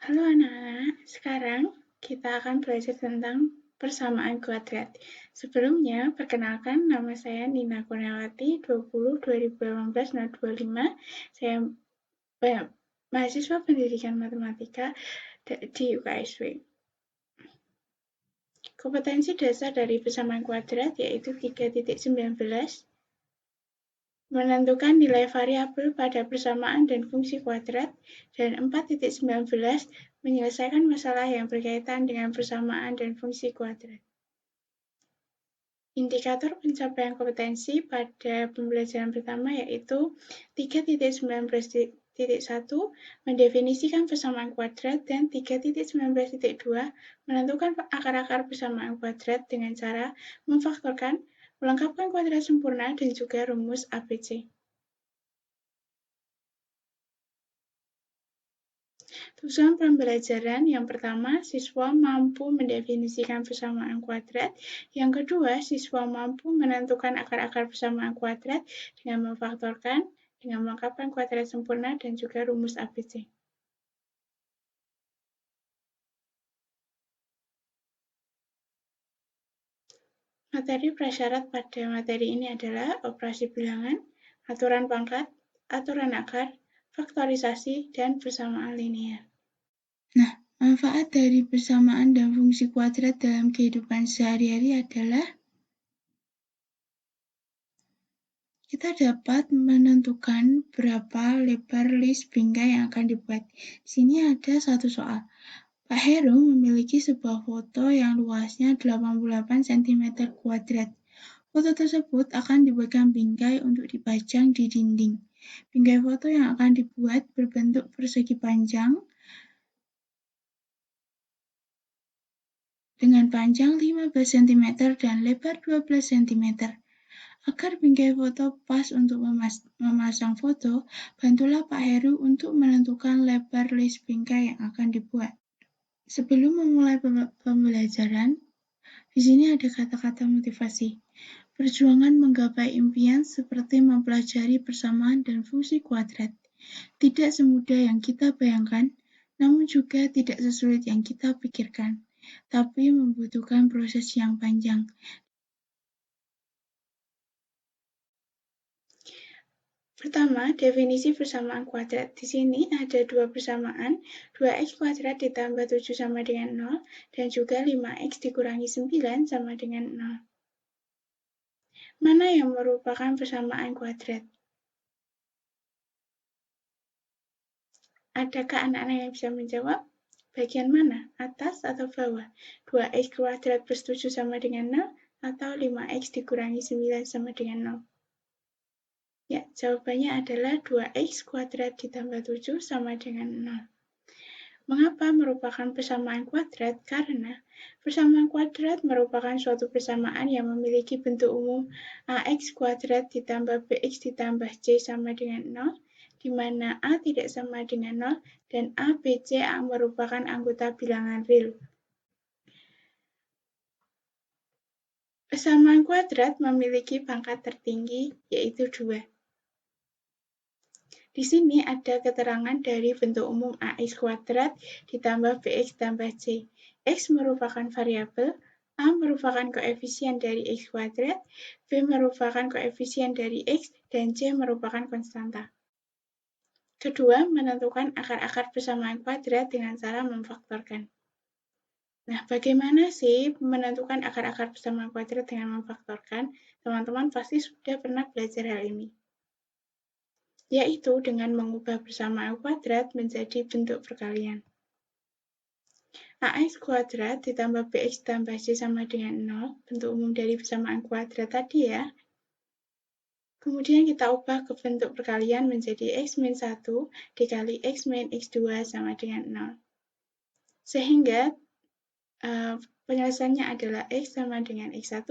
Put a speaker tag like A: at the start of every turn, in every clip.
A: Halo anak-anak, sekarang kita akan belajar tentang persamaan kuadrat. Sebelumnya, perkenalkan nama saya Nina Kurniawati, 20 2018 025. Saya mahasiswa pendidikan matematika di UKSW. Kompetensi dasar dari persamaan kuadrat yaitu 3.19, menentukan nilai variabel pada persamaan dan fungsi kuadrat, dan 4.19 menyelesaikan masalah yang berkaitan dengan persamaan dan fungsi kuadrat. Indikator pencapaian kompetensi pada pembelajaran pertama yaitu 3.19.1 mendefinisikan persamaan kuadrat dan 3.19.2 menentukan akar-akar persamaan kuadrat dengan cara memfaktorkan, melengkapkan kuadrat sempurna, dan juga rumus ABC. Tujuan pembelajaran yang pertama, siswa mampu mendefinisikan persamaan kuadrat. Yang kedua, siswa mampu menentukan akar-akar persamaan kuadrat dengan memfaktorkan, dengan melengkapkan kuadrat sempurna, dan juga rumus ABC. Materi prasyarat pada materi ini adalah operasi bilangan, aturan pangkat, aturan akar, faktorisasi, dan persamaan linear. Nah, manfaat dari persamaan dan fungsi kuadrat dalam kehidupan sehari-hari adalah kita dapat menentukan berapa lebar list bingkai yang akan dibuat. Di sini ada satu soal. Pak Heru memiliki sebuah foto yang luasnya 88 cm kuadrat. Foto tersebut akan dibuatkan bingkai untuk dipajang di dinding. Bingkai foto yang akan dibuat berbentuk persegi panjang dengan panjang 15 cm dan lebar 12 cm. Agar bingkai foto pas untuk memasang foto, bantulah Pak Heru untuk menentukan lebar list bingkai yang akan dibuat. Sebelum memulai pembelajaran, di sini ada kata-kata motivasi. Perjuangan menggapai impian seperti mempelajari persamaan dan fungsi kuadrat. Tidak semudah yang kita bayangkan, namun juga tidak sesulit yang kita pikirkan, tapi membutuhkan proses yang panjang. Pertama, definisi persamaan kuadrat. Di sini ada dua persamaan, 2x kuadrat ditambah 7 sama dengan 0, dan juga 5x dikurangi 9 sama dengan 0. Mana yang merupakan persamaan kuadrat? Adakah anak-anak yang bisa menjawab? Bagian mana? Atas atau bawah? 2x kuadrat plus 7 sama dengan 0, atau 5x dikurangi 9 sama dengan 0? Ya, jawabannya adalah 2x kuadrat ditambah 7 sama dengan 0. Mengapa merupakan persamaan kuadrat? Karena persamaan kuadrat merupakan suatu persamaan yang memiliki bentuk umum ax kuadrat ditambah bx ditambah c sama dengan 0, di mana a tidak sama dengan 0 dan a, b, c merupakan anggota bilangan real. Persamaan kuadrat memiliki pangkat tertinggi, yaitu 2. Di sini ada keterangan dari bentuk umum ax kuadrat ditambah bx tambah c. X merupakan variabel, A merupakan koefisien dari x kuadrat, B merupakan koefisien dari x, dan C merupakan konstanta. Kedua, menentukan akar-akar persamaan kuadrat dengan cara memfaktorkan. Nah, bagaimana sih menentukan akar-akar persamaan kuadrat dengan memfaktorkan? Teman-teman pasti sudah pernah belajar hal ini, yaitu dengan mengubah persamaan kuadrat menjadi bentuk perkalian. Ax kuadrat ditambah bx tambah c sama dengan 0, bentuk umum dari persamaan kuadrat tadi ya. Kemudian kita ubah ke bentuk perkalian menjadi x min 1 dikali x min x2 sama dengan 0. Sehingga penyelesaiannya adalah x sama dengan x1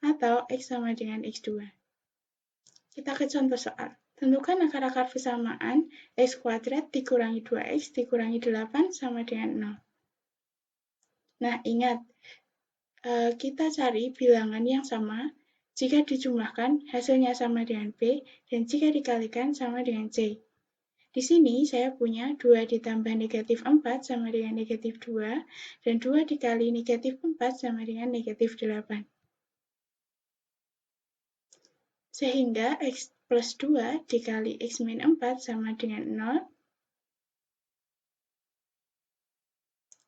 A: atau x sama dengan x2. Kita ke contoh soal. Tentukan akar-akar persamaan x kuadrat dikurangi 2x dikurangi 8 sama dengan 0. Nah, ingat, kita cari bilangan yang sama. Jika dijumlahkan, hasilnya sama dengan B, dan jika dikalikan sama dengan C. Di sini saya punya 2 ditambah negatif 4 sama dengan negatif 2, dan 2 dikali negatif 4 sama dengan negatif 8. Sehingga X plus 2 dikali X min 4 sama dengan 0,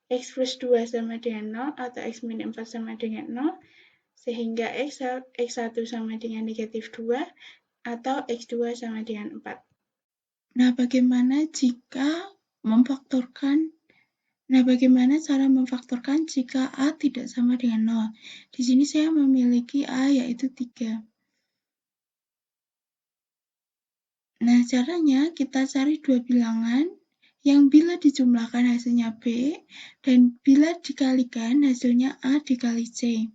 A: X plus 2 sama dengan 0 atau X min 4 sama dengan 0, sehingga X1 sama dengan negatif 2 atau X2 sama dengan 4. Nah, bagaimana cara memfaktorkan jika A tidak sama dengan 0? Di sini saya memiliki A yaitu 3. Nah, caranya kita cari dua bilangan yang bila dijumlahkan hasilnya B dan bila dikalikan hasilnya A dikali C.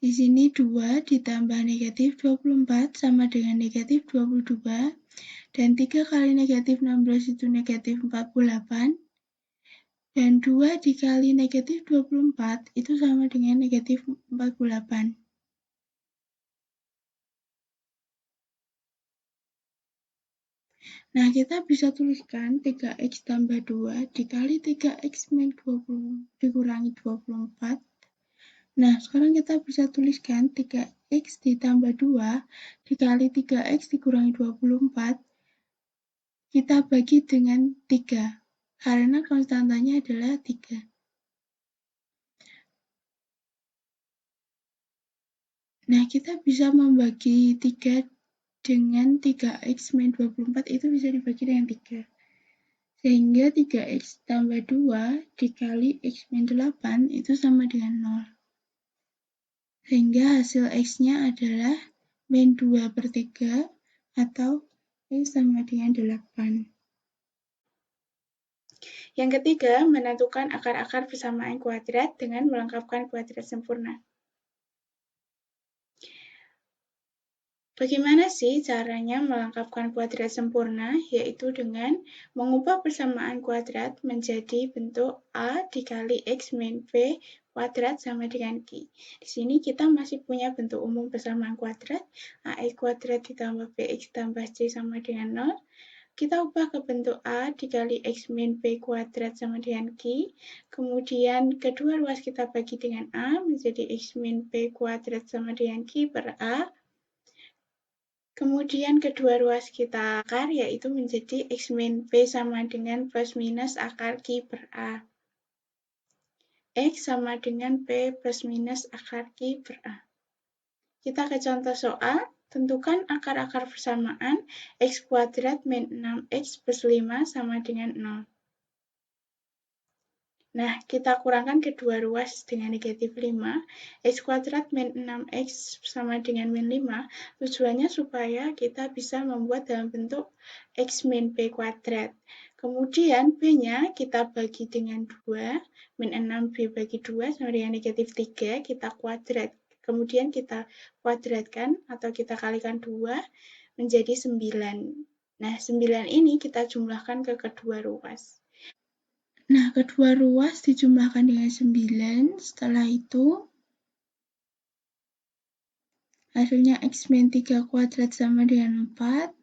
A: Di sini 2 ditambah negatif 24 sama dengan negatif 22, dan 3 kali negatif 16 itu negatif 48, dan 2 dikali negatif 24 itu sama dengan negatif 48. Nah, kita bisa tuliskan 3x tambah 2 dikali 3x min 20 dikurangi 24. Nah, sekarang kita bisa tuliskan 3x ditambah 2 dikali 3x dikurangi 24, kita bagi dengan 3, karena konstantanya adalah 3. Nah, kita bisa membagi 3 dengan 3x min 24 itu bisa dibagi dengan 3. Sehingga 3x tambah 2 dikali x min 8 itu sama dengan 0. Sehingga hasil X-nya adalah min 2/3 atau X sama dengan 8. Yang ketiga, menentukan akar-akar persamaan kuadrat dengan melengkapkan kuadrat sempurna. Bagaimana sih caranya melengkapkan kuadrat sempurna? Yaitu dengan mengubah persamaan kuadrat menjadi bentuk A dikali X min B kuadrat sama dengan Q. Di sini kita masih punya bentuk umum persamaan kuadrat, AX kuadrat ditambah BX tambah C sama dengan 0. Kita ubah ke bentuk A dikali X min B kuadrat sama dengan Q. Kemudian kedua ruas kita bagi dengan A menjadi X min B kuadrat sama dengan Q per A. Kemudian kedua ruas kita akar, yaitu menjadi X min B sama dengan plus minus akar Q per A. X sama dengan P plus minus akar Q per A. Kita ke contoh soal, tentukan akar-akar persamaan X kuadrat min 6X plus 5 sama dengan 0. Nah, kita kurangkan kedua ruas dengan negatif 5, X kuadrat min 6X sama dengan min 5, tujuannya supaya kita bisa membuat dalam bentuk X min B kuadrat. Kemudian B-nya kita bagi dengan 2, min 6B bagi 2 sama dengan negatif 3, kita kuadrat. Kemudian kita kuadratkan atau kita kalikan 2 menjadi 9. Nah, 9 ini kita jumlahkan ke kedua ruas. Nah, kedua ruas dijumlahkan dengan 9, setelah itu hasilnya X min 3 kuadrat sama dengan 4,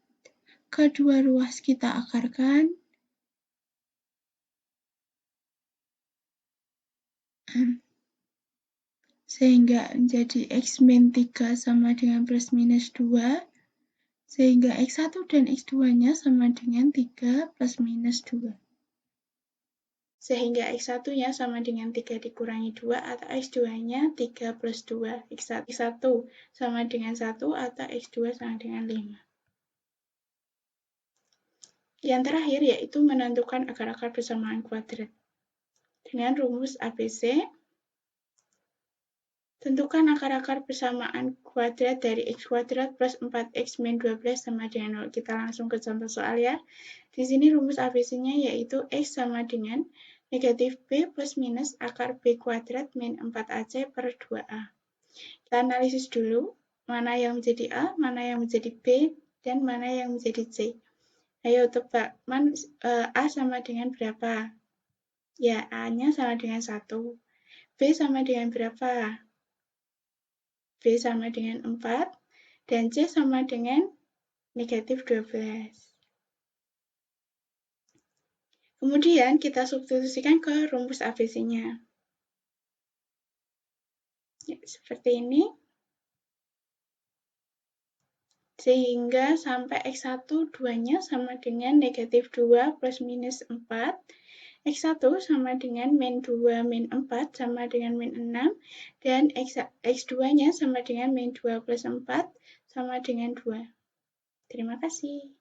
A: kedua ruas kita akarkan, sehingga menjadi X min 3 sama dengan plus minus 2, sehingga X1 dan X2-nya sama dengan 3 plus minus 2. Sehingga X1-nya sama dengan 3 dikurangi 2 atau X2-nya 3 plus 2. X1 sama dengan 1 atau X2 sama dengan 5. Yang terakhir yaitu menentukan akar-akar persamaan kuadrat. Dengan rumus ABC, tentukan akar-akar persamaan kuadrat dari X kuadrat plus 4X min 12 sama dengan 0. Kita langsung ke contoh soal ya. Di sini rumus ABC-nya yaitu X sama dengan negatif B plus minus akar B kuadrat min 4AC per 2A. Kita analisis dulu, mana yang menjadi A, mana yang menjadi B, dan mana yang menjadi C. Ayo tebak, A sama dengan berapa? Ya, A-nya sama dengan 1. B sama dengan berapa? B sama dengan 4. Dan C sama dengan negatif 12. Kemudian kita substitusikan ke rumus ABC-nya. Ya, seperti ini. Sehingga sampai X1 2-nya sama dengan negatif 2 plus minus 4. X1 sama dengan min 2 min 4 sama dengan min 6. Dan X2-nya sama dengan min 2 plus 4 sama dengan 2. Terima kasih.